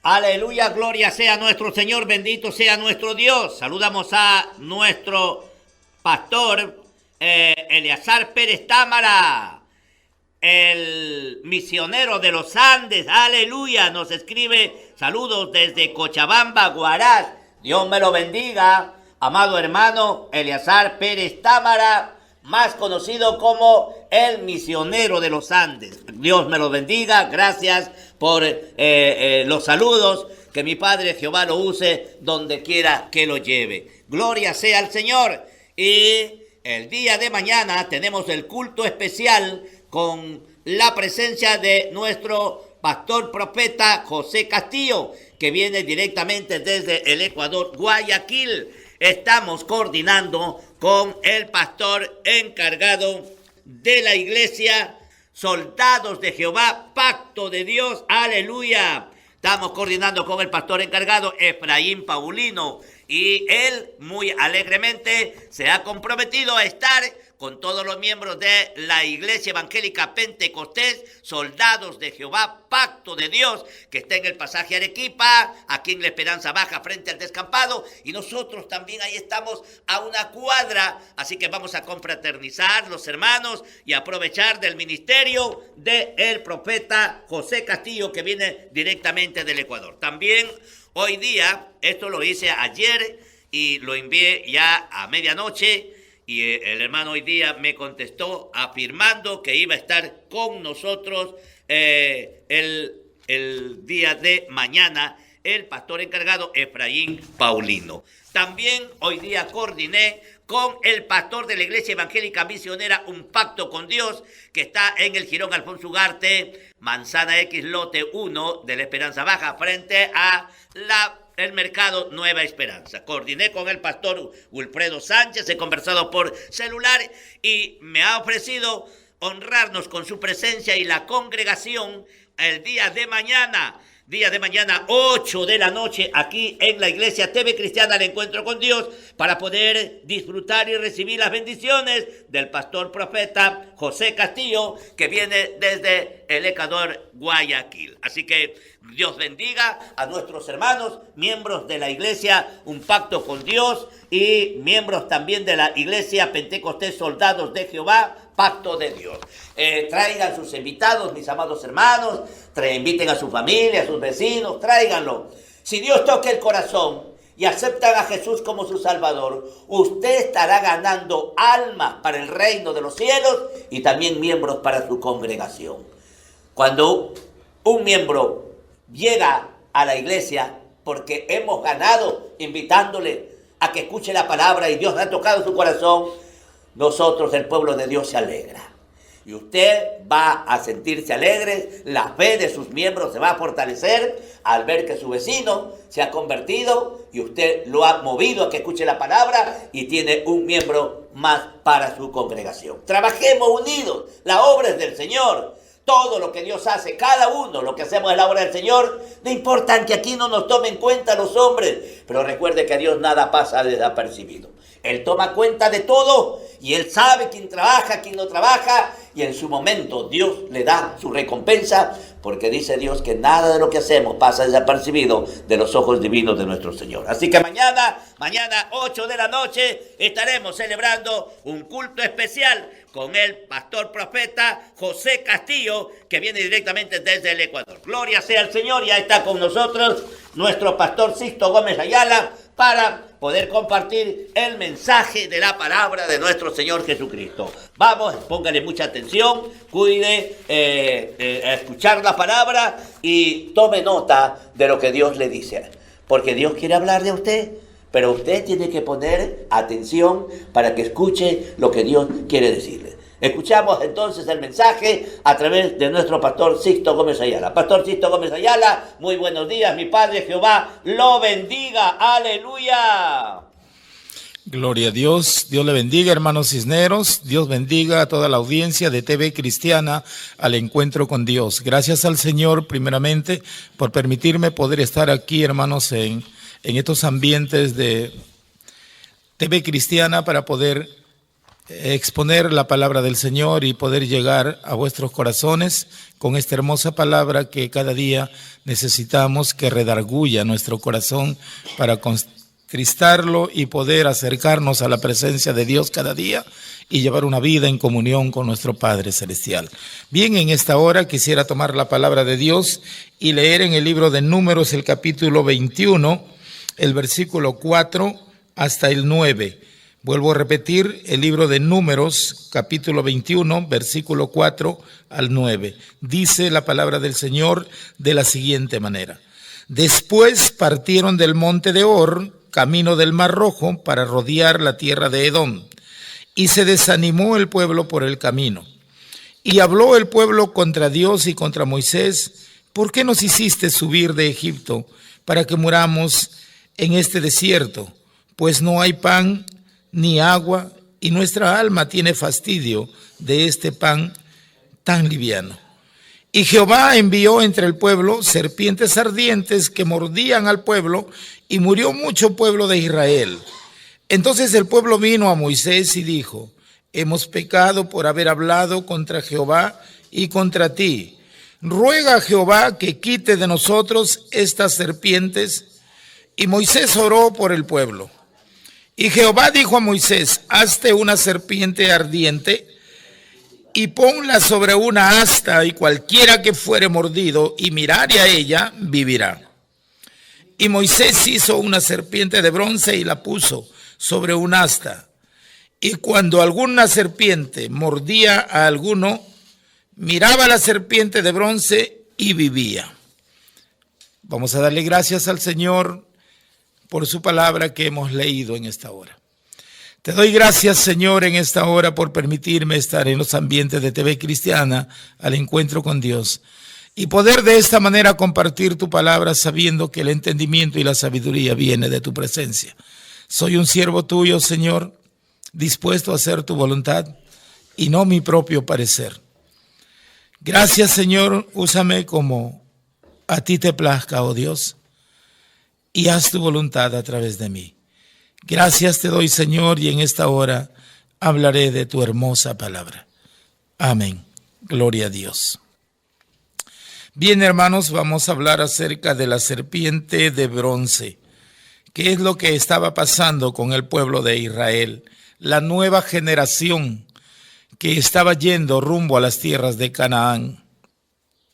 Aleluya, gloria sea nuestro Señor, bendito sea nuestro Dios. Saludamos a nuestro pastor Eleazar Pérez Támara, el misionero de los Andes. Aleluya, nos escribe saludos desde Cochabamba, Huaraz. Dios me lo bendiga, amado hermano Eleazar Pérez Támara, más conocido como el misionero de los Andes. Dios me lo bendiga, gracias por los saludos, que mi Padre Jehová lo use donde quiera que lo lleve. Gloria sea al Señor. Y el día de mañana tenemos el culto especial con la presencia de nuestro pastor profeta José Castillo, que viene directamente desde el Ecuador, Guayaquil. Estamos coordinando con el pastor encargado de la iglesia Soldados de Jehová, Pacto de Dios, aleluya. Estamos coordinando con el pastor encargado Efraín Paulino y él muy alegremente se ha comprometido a estar con todos los miembros de la Iglesia Evangélica Pentecostés, Soldados de Jehová, Pacto de Dios, que está en el pasaje Arequipa, aquí en la Esperanza Baja, frente al descampado, y nosotros también ahí estamos a una cuadra, así que vamos a confraternizar los hermanos y aprovechar del ministerio del profeta José Castillo, que viene directamente del Ecuador. También hoy día, esto lo hice ayer y lo envié ya a medianoche, y el hermano hoy día me contestó afirmando que iba a estar con nosotros el día de mañana, el pastor encargado Efraín Paulino. También hoy día coordiné con el pastor de la Iglesia Evangélica Misionera Un Pacto con Dios, que está en el Jirón Alfonso Ugarte, Manzana X, lote 1 de la Esperanza Baja, frente a el mercado Nueva Esperanza. Coordiné con el pastor Wilfredo Sánchez, he conversado por celular y me ha ofrecido honrarnos con su presencia y la congregación el día de mañana, 8 de la noche, aquí en la iglesia TV Cristiana al Encuentro con Dios, para poder disfrutar y recibir las bendiciones del pastor profeta José Castillo, que viene desde el Ecuador, Guayaquil. Así que Dios bendiga a nuestros hermanos, miembros de la iglesia Un Pacto con Dios y miembros también de la iglesia Pentecostés Soldados de Jehová, Pacto de Dios. Traigan sus invitados, mis amados hermanos, inviten a su familia, a sus vecinos, tráiganlo. Si Dios toca el corazón y aceptan a Jesús como su Salvador, usted estará ganando almas para el reino de los cielos y también miembros para su congregación. Cuando un miembro llega a la iglesia porque hemos ganado invitándole a que escuche la palabra y Dios le ha tocado su corazón, nosotros, el pueblo de Dios, se alegra. Y usted va a sentirse alegre, la fe de sus miembros se va a fortalecer al ver que su vecino se ha convertido y usted lo ha movido a que escuche la palabra y tiene un miembro más para su congregación. Trabajemos unidos, la obra es del Señor. Todo lo que Dios hace, cada uno, lo que hacemos en la obra del Señor, no importa que aquí no nos tomen cuenta los hombres, pero recuerde que a Dios nada pasa desapercibido. Él toma cuenta de todo y Él sabe quién trabaja, quién no trabaja, y en su momento Dios le da su recompensa, porque dice Dios que nada de lo que hacemos pasa desapercibido de los ojos divinos de nuestro Señor. Así que mañana 8 de la noche, estaremos celebrando un culto especial con el pastor profeta José Castillo, que viene directamente desde el Ecuador. Gloria sea al Señor, ya está con nosotros nuestro pastor Sixto Gómez Ayala, para poder compartir el mensaje de la palabra de nuestro Señor Jesucristo. Vamos, póngale mucha atención, cuide escuchar la palabra y tome nota de lo que Dios le dice. Porque Dios quiere hablar de usted, pero usted tiene que poner atención para que escuche lo que Dios quiere decirle. Escuchamos entonces el mensaje a través de nuestro pastor Sixto Gómez Ayala. Pastor Sixto Gómez Ayala, muy buenos días, mi Padre Jehová lo bendiga, aleluya. Gloria a Dios, Dios le bendiga, hermanos Cisneros, Dios bendiga a toda la audiencia de TV Cristiana al Encuentro con Dios. Gracias al Señor, primeramente, por permitirme poder estar aquí, hermanos, en estos ambientes de TV Cristiana para poder exponer la palabra del Señor y poder llegar a vuestros corazones con esta hermosa palabra que cada día necesitamos que redarguya nuestro corazón para contristarlo y poder acercarnos a la presencia de Dios cada día y llevar una vida en comunión con nuestro Padre Celestial. Bien, en esta hora quisiera tomar la palabra de Dios y leer en el libro de Números el capítulo 21, el versículo 4 hasta el 9. Vuelvo a repetir, el libro de Números, capítulo 21, versículo 4 al 9. Dice la palabra del Señor de la siguiente manera. Después partieron del monte de Hor, camino del Mar Rojo, para rodear la tierra de Edom. Y se desanimó el pueblo por el camino. Y habló el pueblo contra Dios y contra Moisés. ¿Por qué nos hiciste subir de Egipto para que muramos en este desierto? Pues no hay pan ni agua, y nuestra alma tiene fastidio de este pan tan liviano. Y Jehová envió entre el pueblo serpientes ardientes que mordían al pueblo, y murió mucho pueblo de Israel. Entonces el pueblo vino a Moisés y dijo: hemos pecado por haber hablado contra Jehová y contra ti. Ruega a Jehová que quite de nosotros estas serpientes. Y Moisés oró por el pueblo. Y Jehová dijo a Moisés: hazte una serpiente ardiente y ponla sobre una asta, y cualquiera que fuere mordido y mirare a ella, vivirá. Y Moisés hizo una serpiente de bronce y la puso sobre un asta. Y cuando alguna serpiente mordía a alguno, miraba la serpiente de bronce y vivía. Vamos a darle gracias al Señor por su palabra que hemos leído en esta hora. Te doy gracias, Señor, en esta hora por permitirme estar en los ambientes de TV Cristiana al encuentro con Dios y poder de esta manera compartir tu palabra sabiendo que el entendimiento y la sabiduría viene de tu presencia. Soy un siervo tuyo, Señor, dispuesto a hacer tu voluntad y no mi propio parecer. Gracias, Señor, úsame como a ti te plazca, oh Dios, y haz tu voluntad a través de mí. Gracias te doy, Señor, y en esta hora hablaré de tu hermosa palabra. Amén. Gloria a Dios. Bien, hermanos, vamos a hablar acerca de la serpiente de bronce. ¿Qué es lo que estaba pasando con el pueblo de Israel? La nueva generación que estaba yendo rumbo a las tierras de Canaán.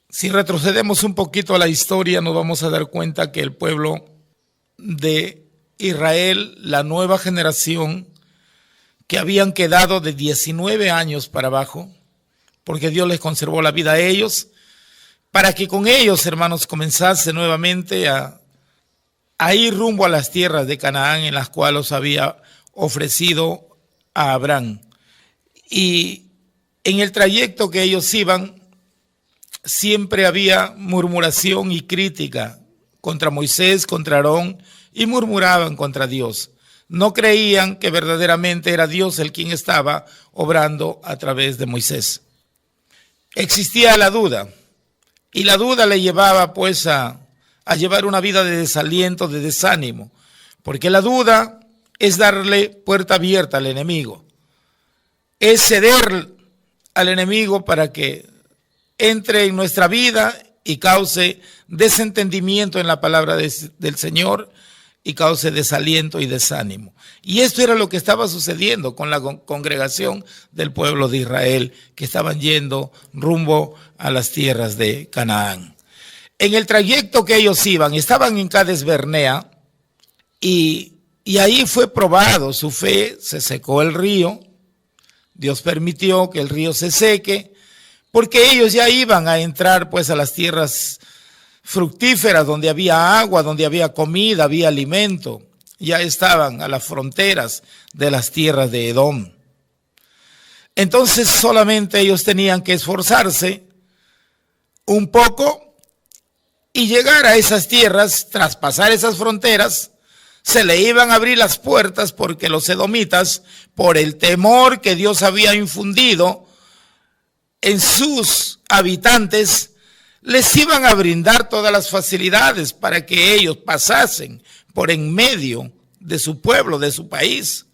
Si retrocedemos un poquito a la historia, nos vamos a dar cuenta que el pueblo de Israel, la nueva generación, que habían quedado de 19 años para abajo, porque Dios les conservó la vida a ellos, para que con ellos, hermanos, comenzase nuevamente a ir rumbo a las tierras de Canaán, en las cuales los había ofrecido a Abraham. Y en el trayecto que ellos iban, siempre había murmuración y crítica contra Moisés, contra Aarón, y murmuraban contra Dios. No creían que verdaderamente era Dios el quien estaba obrando a través de Moisés. Existía la duda, y la duda le llevaba pues a llevar una vida de desaliento, de desánimo, porque la duda es darle puerta abierta al enemigo, es ceder al enemigo para que entre en nuestra vida y cause desentendimiento en la palabra del Señor y cause desaliento y desánimo. Y esto era lo que estaba sucediendo con la congregación del pueblo de Israel, que estaban yendo rumbo a las tierras de Canaán. En el trayecto que ellos iban, estaban en Cades Barnea, y ahí fue probado su fe. Se secó el río. Dios permitió que el río se seque, porque ellos ya iban a entrar pues a las tierras fructíferas, donde había agua, donde había comida, había alimento. Ya estaban a las fronteras de las tierras de Edom. Entonces solamente ellos tenían que esforzarse un poco y llegar a esas tierras, traspasar esas fronteras. Se le iban a abrir las puertas, porque los edomitas, por el temor que Dios había infundido en sus habitantes, les iban a brindar todas las facilidades para que ellos pasasen por en medio de su pueblo, de su país,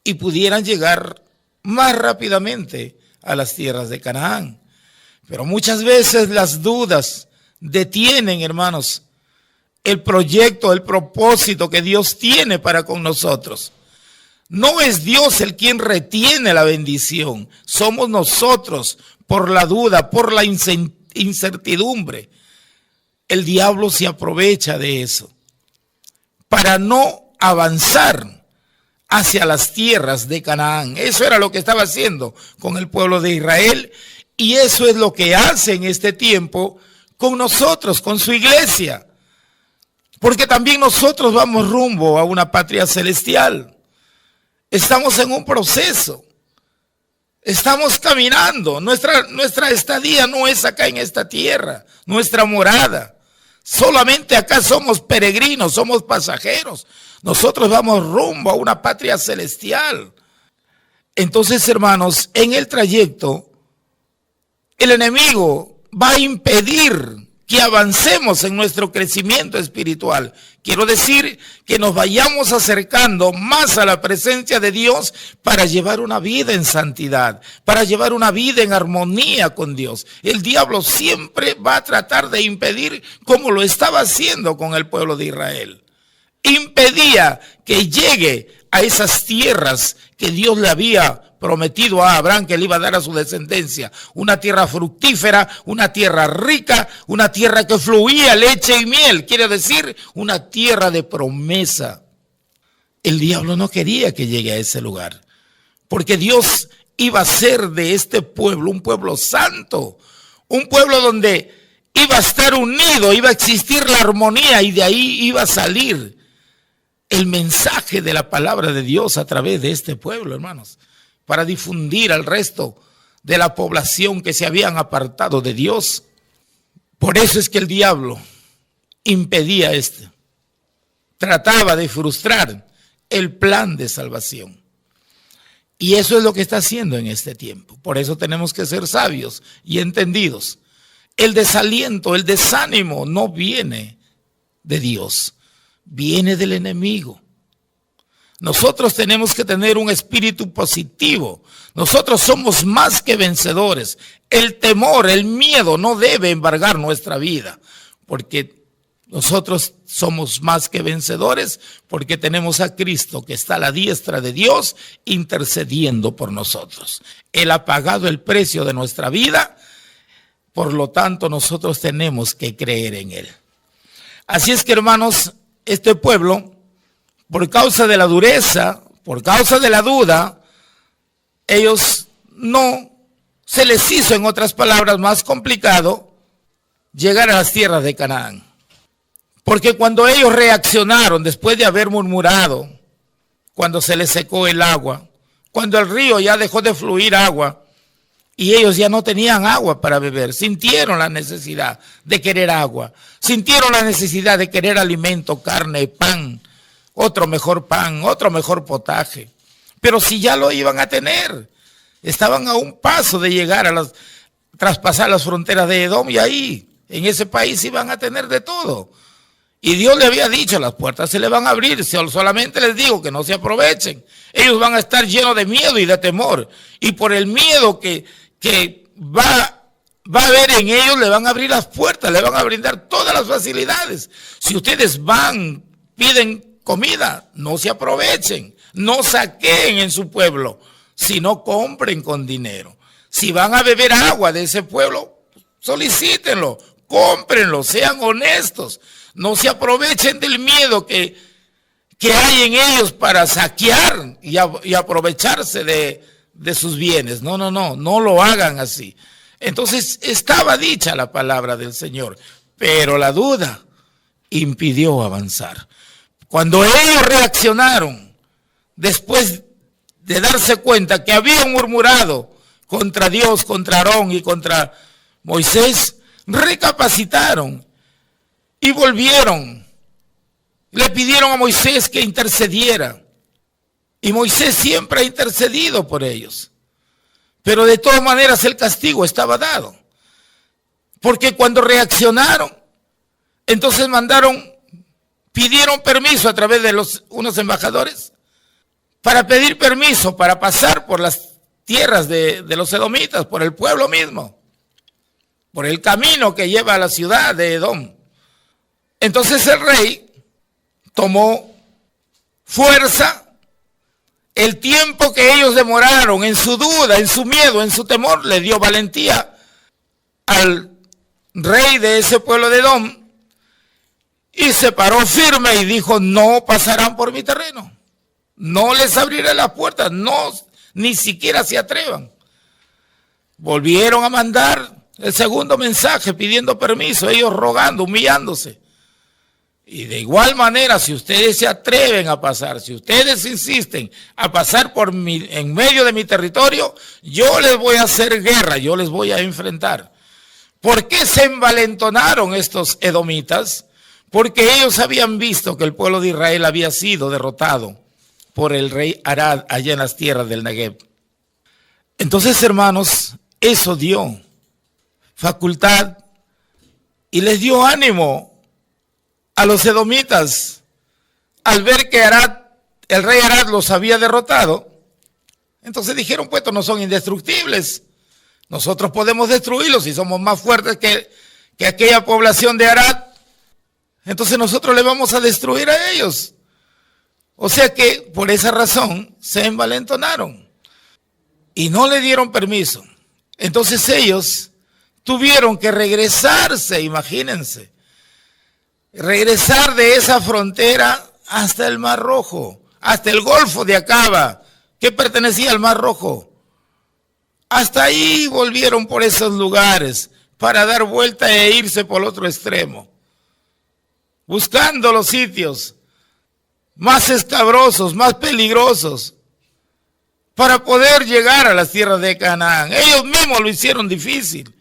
y pudieran llegar más rápidamente a las tierras de Canaán. Pero muchas veces las dudas detienen, hermanos, el proyecto, el propósito que Dios tiene para con nosotros. No es Dios el quien retiene la bendición, somos nosotros por la duda, por la incertidumbre. El diablo se aprovecha de eso para no avanzar hacia las tierras de Canaán. Eso era lo que estaba haciendo con el pueblo de Israel, y eso es lo que hace en este tiempo con nosotros, con su iglesia. Porque también nosotros vamos rumbo a una patria celestial. Estamos en un proceso. Estamos caminando. Nuestra estadía no es acá en esta tierra, nuestra morada. Solamente acá somos peregrinos, somos pasajeros. Nosotros vamos rumbo a una patria celestial. Entonces, hermanos, en el trayecto, el enemigo va a impedir que avancemos en nuestro crecimiento espiritual. Quiero decir que nos vayamos acercando más a la presencia de Dios para llevar una vida en santidad, para llevar una vida en armonía con Dios. El diablo siempre va a tratar de impedir, como lo estaba haciendo con el pueblo de Israel. Impedía que llegue a esas tierras que Dios le había prometido a Abraham que le iba a dar a su descendencia. Una tierra fructífera, una tierra rica, una tierra que fluía leche y miel. Quiere decir, una tierra de promesa. El diablo no quería que llegue a ese lugar, porque Dios iba a hacer de este pueblo un pueblo santo, un pueblo donde iba a estar unido, iba a existir la armonía, y de ahí iba a salir el mensaje de la palabra de Dios a través de este pueblo, hermanos, para difundir al resto de la población que se habían apartado de Dios. Por eso es que el diablo impedía esto. Trataba de frustrar el plan de salvación. Y eso es lo que está haciendo en este tiempo. Por eso tenemos que ser sabios y entendidos. El desaliento, el desánimo no viene de Dios, viene del enemigo. Nosotros tenemos que tener un espíritu positivo. Nosotros somos más que vencedores. El temor, el miedo no debe embargar nuestra vida, porque nosotros somos más que vencedores, porque tenemos a Cristo que está a la diestra de Dios intercediendo por nosotros. Él ha pagado el precio de nuestra vida, por lo tanto nosotros tenemos que creer en Él. Así es que, hermanos, este pueblo, por causa de la dureza, por causa de la duda, ellos no se les hizo, en otras palabras, más complicado llegar a las tierras de Canaán. Porque cuando ellos reaccionaron después de haber murmurado, cuando se les secó el agua, cuando el río ya dejó de fluir agua y ellos ya no tenían agua para beber, sintieron la necesidad de querer agua, sintieron la necesidad de querer alimento, carne, pan, otro mejor pan, otro mejor potaje. Pero si ya lo iban a tener, estaban a un paso de llegar a traspasar las fronteras de Edom, y ahí, en ese país, iban a tener de todo. Y Dios le había dicho, las puertas se le van a abrir, solamente les digo que no se aprovechen. Ellos van a estar llenos de miedo y de temor, y por el miedo que va a haber en ellos, le van a abrir las puertas, le van a brindar todas las facilidades. Si ustedes van, piden comida, no se aprovechen, no saqueen en su pueblo, sino compren con dinero. Si van a beber agua de ese pueblo, solicítenlo, cómprenlo, sean honestos, no se aprovechen del miedo que hay en ellos para saquear y aprovecharse de sus bienes. No lo hagan así. Entonces estaba dicha la palabra del Señor, pero la duda impidió avanzar. Cuando ellos reaccionaron, después de darse cuenta que habían murmurado contra Dios, contra Aarón y contra Moisés, recapacitaron y volvieron. Le pidieron a Moisés que intercediera. Y Moisés siempre ha intercedido por ellos. Pero de todas maneras el castigo estaba dado. Porque cuando reaccionaron, entonces pidieron permiso a través de unos embajadores para pedir permiso para pasar por las tierras de los edomitas, por el pueblo mismo, por el camino que lleva a la ciudad de Edom. Entonces el rey tomó fuerza, el tiempo que ellos demoraron en su duda, en su miedo, en su temor, le dio valentía al rey de ese pueblo de Edom y se paró firme y dijo: no pasarán por mi terreno, no les abriré las puertas, no, ni siquiera se atrevan. Volvieron a mandar el segundo mensaje pidiendo permiso, ellos rogando, humillándose. Y de igual manera, si ustedes se atreven a pasar, si ustedes insisten a pasar en medio de mi territorio, yo les voy a hacer guerra, yo les voy a enfrentar. ¿Por qué se envalentonaron estos edomitas? Porque ellos habían visto que el pueblo de Israel había sido derrotado por el rey Arad allá en las tierras del Negev. Entonces, hermanos, eso dio facultad y les dio ánimo a los edomitas al ver que el rey Arad los había derrotado. Entonces dijeron: pues estos no son indestructibles, nosotros podemos destruirlos y somos más fuertes que aquella población de Arad. Entonces nosotros le vamos a destruir a ellos. O sea que por esa razón se envalentonaron y no le dieron permiso. Entonces ellos tuvieron que regresarse, imagínense, regresar de esa frontera hasta el Mar Rojo, hasta el Golfo de Acaba, que pertenecía al Mar Rojo. Hasta ahí volvieron por esos lugares para dar vuelta e irse por el otro extremo, buscando los sitios más escabrosos, más peligrosos, para poder llegar a las tierras de Canaán. Ellos mismos lo hicieron difícil,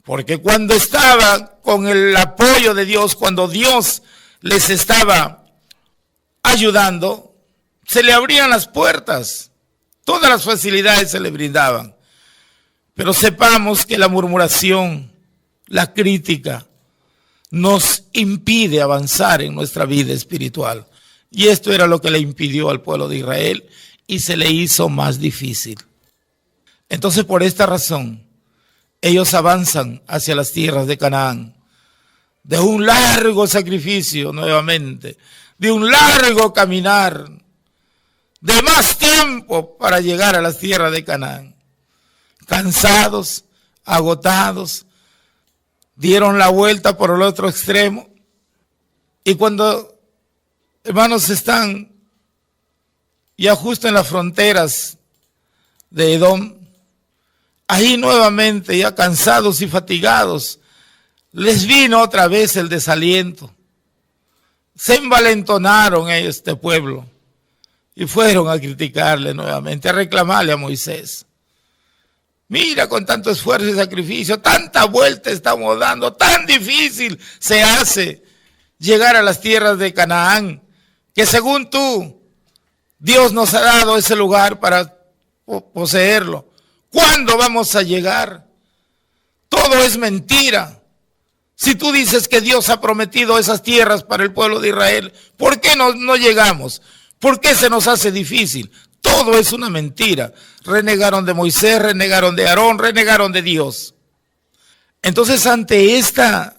porque cuando estaban con el apoyo de Dios, cuando Dios les estaba ayudando, se le abrían las puertas, todas las facilidades se le brindaban. Pero sepamos que la murmuración, la crítica, nos impide avanzar en nuestra vida espiritual. Y esto era lo que le impidió al pueblo de Israel y se le hizo más difícil. Entonces, por esta razón, ellos avanzan hacia las tierras de Canaán, de un largo sacrificio nuevamente, de un largo caminar, de más tiempo para llegar a las tierras de Canaán. Cansados, agotados, dieron la vuelta por el otro extremo. Y cuando, hermanos, están ya justo en las fronteras de Edom, ahí nuevamente, ya cansados y fatigados, les vino otra vez el desaliento. Se envalentonaron ellos, este pueblo, y fueron a criticarle nuevamente, a reclamarle a Moisés. Mira, con tanto esfuerzo y sacrificio, tanta vuelta estamos dando, tan difícil se hace llegar a las tierras de Canaán, que según tú, Dios nos ha dado ese lugar para poseerlo. ¿Cuándo vamos a llegar? Todo es mentira. Si tú dices que Dios ha prometido esas tierras para el pueblo de Israel, ¿por qué no llegamos? ¿Por qué se nos hace difícil? Todo es una mentira. Renegaron de Moisés, renegaron de Aarón, renegaron de Dios. Entonces, ante esta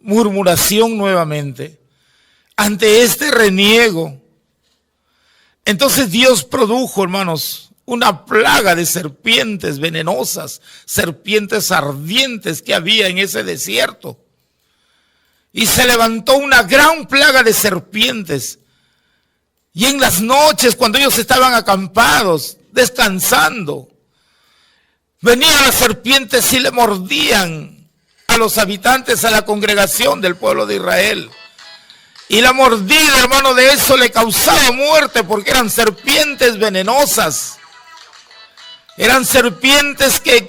murmuración nuevamente, ante este reniego, entonces Dios produjo, hermanos, una plaga de serpientes venenosas, serpientes ardientes que había en ese desierto. Y se levantó una gran plaga de serpientes. Y en las noches, cuando ellos estaban acampados, descansando, venían las serpientes y le mordían a los habitantes, a la congregación del pueblo de Israel. Y la mordida, hermano, de eso le causaba muerte, porque eran serpientes venenosas. Eran serpientes que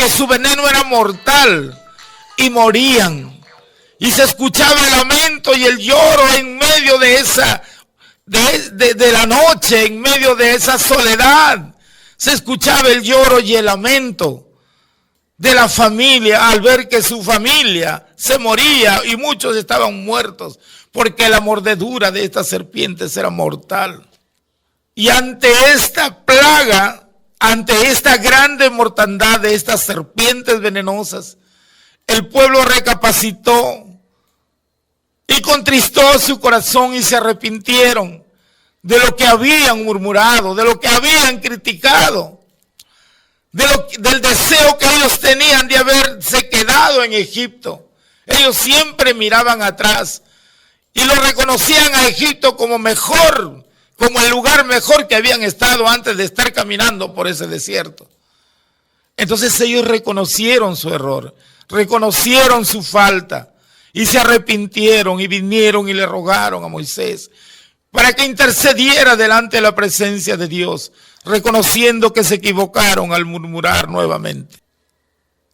su veneno era mortal y morían. Y se escuchaba el lamento y el lloro en medio de esa de la noche, en medio de esa soledad. Se escuchaba el lloro y el lamento de la familia al ver que su familia se moría y muchos estaban muertos porque la mordedura de estas serpientes era mortal. Y ante esta plaga, ante esta grande mortandad de estas serpientes venenosas, el pueblo recapacitó y contristó su corazón y se arrepintieron de lo que habían murmurado, de lo que habían criticado, del deseo que ellos tenían de haberse quedado en Egipto. Ellos siempre miraban atrás y lo reconocían a Egipto como mejor, como el lugar mejor que habían estado antes de estar caminando por ese desierto. Entonces ellos reconocieron su error, reconocieron su falta y se arrepintieron y vinieron y le rogaron a Moisés para que intercediera delante de la presencia de Dios, reconociendo que se equivocaron al murmurar nuevamente.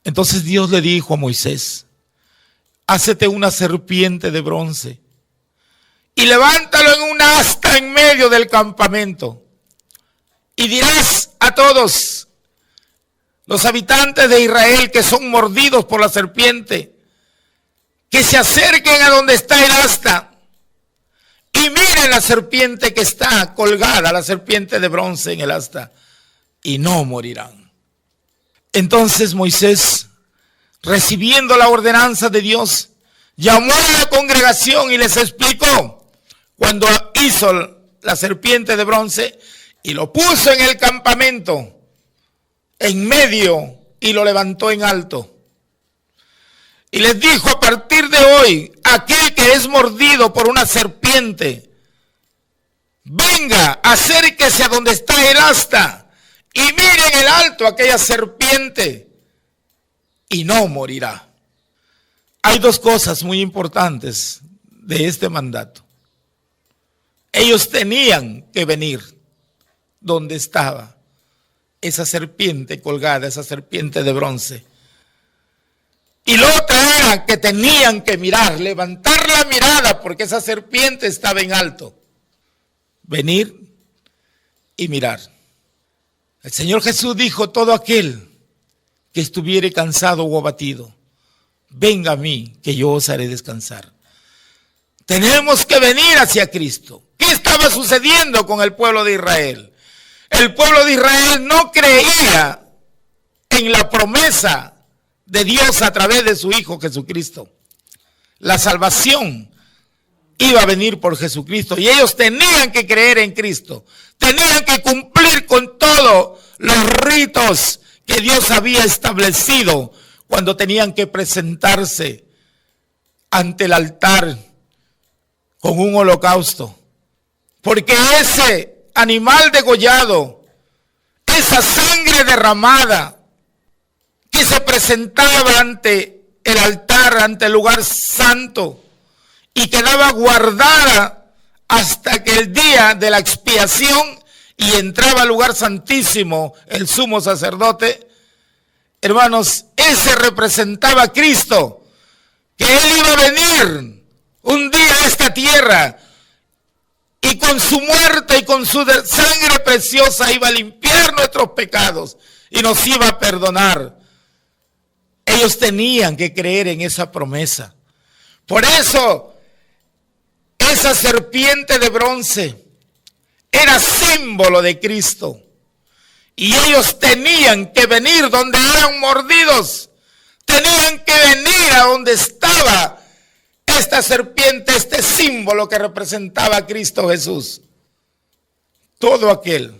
Entonces Dios le dijo a Moisés: hácete una serpiente de bronce y levántalo en una asta en medio del campamento. Y dirás a todos los habitantes de Israel que son mordidos por la serpiente, que se acerquen a donde está el asta y miren la serpiente que está colgada, la serpiente de bronce en el asta, y no morirán. Entonces Moisés, recibiendo la ordenanza de Dios, llamó a la congregación y les explicó cuando hizo la serpiente de bronce y lo puso en el campamento, en medio, y lo levantó en alto. Y les dijo: a partir de hoy, aquel que es mordido por una serpiente, venga, acérquese a donde está el asta y mire en el alto aquella serpiente y no morirá. Hay dos cosas muy importantes de este mandato. Ellos tenían que venir donde estaba esa serpiente colgada, esa serpiente de bronce. Y lo otro era que tenían que mirar, levantar la mirada, porque esa serpiente estaba en alto. Venir y mirar. El Señor Jesús dijo: todo aquel que estuviere cansado o abatido, venga a mí, que yo os haré descansar. Tenemos que venir hacia Cristo. ¿Qué estaba sucediendo con el pueblo de Israel? El pueblo de Israel no creía en la promesa de Dios a través de su Hijo Jesucristo. La salvación iba a venir por Jesucristo y ellos tenían que creer en Cristo. Tenían que cumplir con todos los ritos que Dios había establecido cuando tenían que presentarse ante el altar con un holocausto. Porque ese animal degollado, esa sangre derramada que se presentaba ante el altar, ante el lugar santo, y quedaba guardada hasta que el día de la expiación y entraba al lugar santísimo el sumo sacerdote, hermanos, ese representaba a Cristo, que Él iba a venir un día a esta tierra y con su muerte y con su sangre preciosa iba a limpiar nuestros pecados y nos iba a perdonar. Ellos tenían que creer en esa promesa. Por eso, esa serpiente de bronce era símbolo de Cristo. Y ellos tenían que venir donde eran mordidos. Tenían que venir a donde estaba esta serpiente, este símbolo que representaba a Cristo Jesús. Todo aquel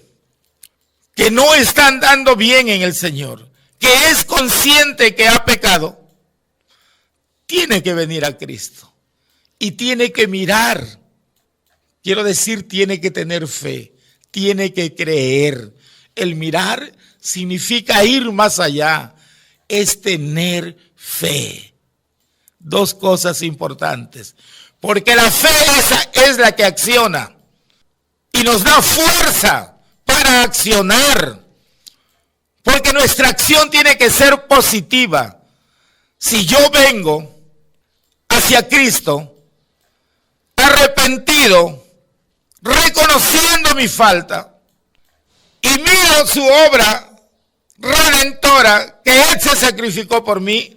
que no está andando bien en el Señor, que es consciente que ha pecado, tiene que venir a Cristo y tiene que mirar. Quiero decir, tiene que tener fe, tiene que creer. El mirar significa ir más allá, es tener fe. Dos cosas importantes, porque la fe es la que acciona y nos da fuerza para accionar. Porque nuestra acción tiene que ser positiva. Si yo vengo hacia Cristo, arrepentido, reconociendo mi falta, y miro su obra redentora, que Él se sacrificó por mí,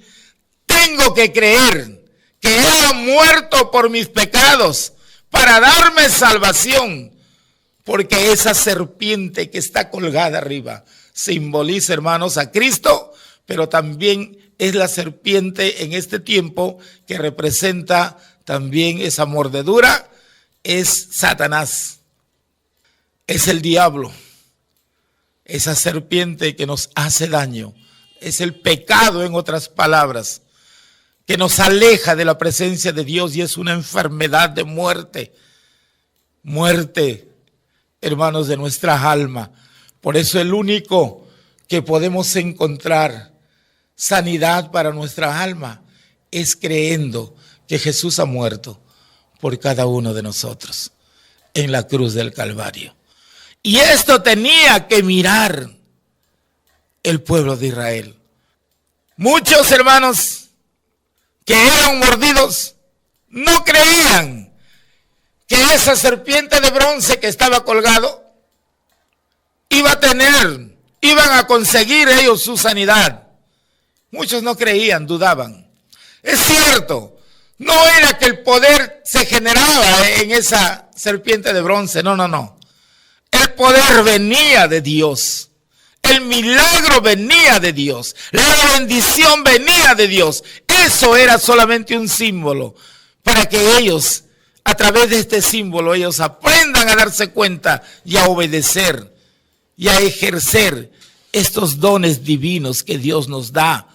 tengo que creer que Él ha muerto por mis pecados para darme salvación, porque esa serpiente que está colgada arriba simboliza, hermanos, a Cristo, pero también es la serpiente en este tiempo que representa también esa mordedura, es Satanás, es el diablo, esa serpiente que nos hace daño, es el pecado, en otras palabras, que nos aleja de la presencia de Dios y es una enfermedad de muerte, hermanos, de nuestra alma. Por eso el único que podemos encontrar sanidad para nuestra alma es creyendo que Jesús ha muerto por cada uno de nosotros en la cruz del Calvario. Y esto tenía que mirar el pueblo de Israel. Muchos hermanos que eran mordidos no creían que esa serpiente de bronce que estaba colgado iban a conseguir ellos su sanidad. Muchos no creían, dudaban. Es cierto, no era que el poder se generaba en esa serpiente de bronce, no. El poder venía de Dios. El milagro venía de Dios. La bendición venía de Dios. Eso era solamente un símbolo para que ellos, a través de este símbolo, ellos aprendan a darse cuenta y a obedecer y a ejercer estos dones divinos que Dios nos da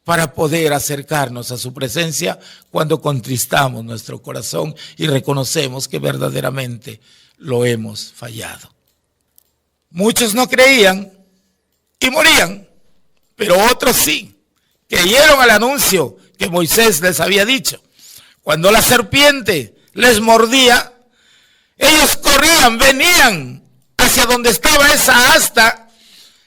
para poder acercarnos a su presencia cuando contristamos nuestro corazón y reconocemos que verdaderamente lo hemos fallado. Muchos no creían y morían, pero otros sí, creyeron al anuncio que Moisés les había dicho. Cuando la serpiente les mordía, ellos corrían, venían hacia donde estaba esa asta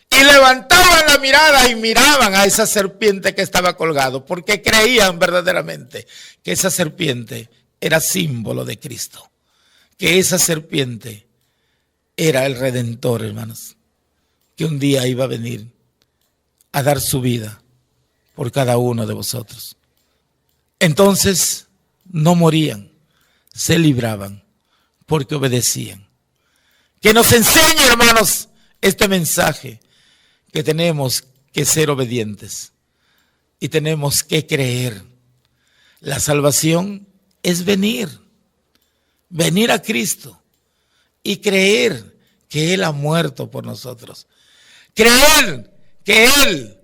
y levantaban la mirada y miraban a esa serpiente que estaba colgado, porque creían verdaderamente que esa serpiente era símbolo de Cristo, que esa serpiente era el Redentor, hermanos, que un día iba a venir a dar su vida por cada uno de vosotros. Entonces no morían, se libraban porque obedecían. Que nos enseñe, hermanos, este mensaje, que tenemos que ser obedientes y tenemos que creer. La salvación es venir a Cristo y creer que Él ha muerto por nosotros. Creer que Él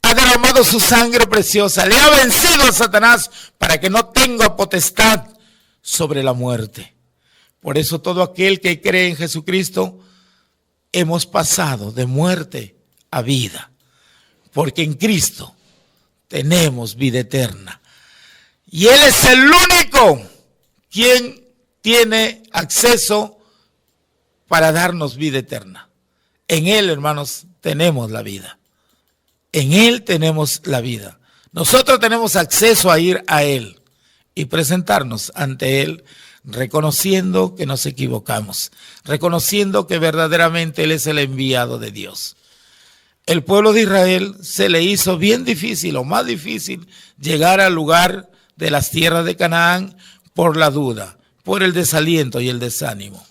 ha derramado su sangre preciosa, le ha vencido a Satanás para que no tenga potestad sobre la muerte. Por eso todo aquel que cree en Jesucristo, hemos pasado de muerte a vida, porque en Cristo tenemos vida eterna. Y Él es el único quien tiene acceso para darnos vida eterna. En Él, hermanos, tenemos la vida. En Él tenemos la vida. Nosotros tenemos acceso a ir a Él y presentarnos ante Él, reconociendo que nos equivocamos, reconociendo que verdaderamente Él es el enviado de Dios. El pueblo de Israel se le hizo bien difícil, o más difícil, llegar al lugar de las tierras de Canaán por la duda, por el desaliento y el desánimo.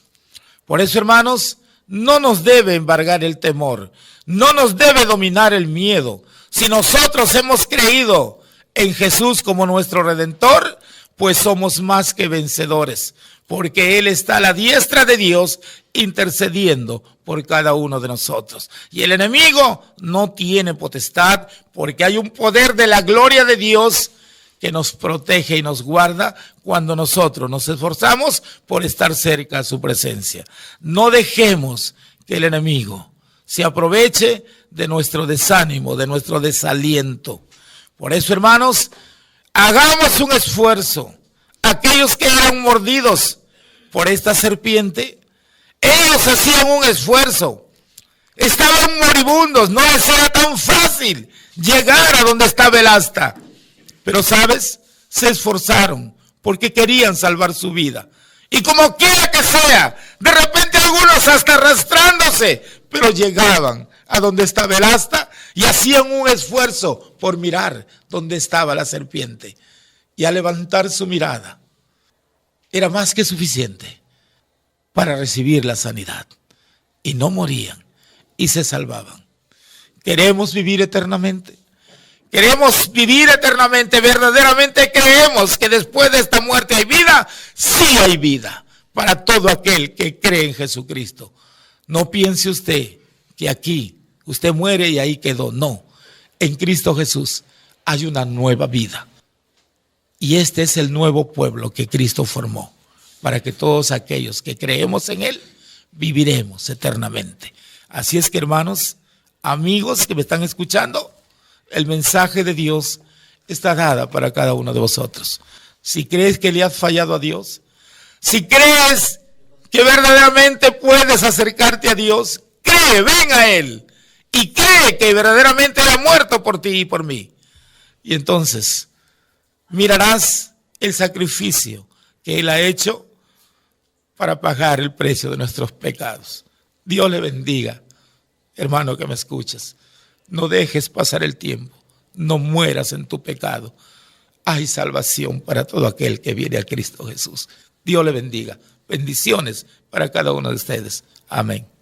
Por eso, hermanos, no nos debe embargar el temor, no nos debe dominar el miedo. Si nosotros hemos creído en Jesús como nuestro Redentor, pues somos más que vencedores, porque Él está a la diestra de Dios intercediendo por cada uno de nosotros. Y el enemigo no tiene potestad, porque hay un poder de la gloria de Dios que nos protege y nos guarda cuando nosotros nos esforzamos por estar cerca a su presencia. No dejemos que el enemigo se aproveche de nuestro desánimo, de nuestro desaliento. Por eso, hermanos, hagamos un esfuerzo. Aquellos que eran mordidos por esta serpiente, ellos hacían un esfuerzo. Estaban moribundos, no les era tan fácil llegar a donde estaba el asta. Pero, ¿sabes? Se esforzaron porque querían salvar su vida. Y como quiera que sea, de repente algunos hasta arrastrándose, pero llegaban a donde estaba el asta y hacían un esfuerzo por mirar donde estaba la serpiente. Y al levantar su mirada, era más que suficiente para recibir la sanidad. Y no morían y se salvaban. ¿Queremos vivir eternamente? ¿Queremos vivir eternamente? ¿Verdaderamente creemos que después de esta muerte hay vida? Sí hay vida para todo aquel que cree en Jesucristo. No piense usted que aquí usted muere y ahí quedó. No, en Cristo Jesús hay una nueva vida. Y este es el nuevo pueblo que Cristo formó, para que todos aquellos que creemos en Él, viviremos eternamente. Así es que, hermanos, amigos que me están escuchando, el mensaje de Dios está dada para cada uno de vosotros. Si crees que le has fallado a Dios, si crees que verdaderamente puedes acercarte a Dios, cree, ven a Él y cree que verdaderamente Él ha muerto por ti y por mí. Y entonces mirarás el sacrificio que Él ha hecho para pagar el precio de nuestros pecados. Dios le bendiga, hermano que me escuchas. No dejes pasar el tiempo, no mueras en tu pecado. Hay salvación para todo aquel que viene a Cristo Jesús. Dios le bendiga. Bendiciones para cada uno de ustedes. Amén.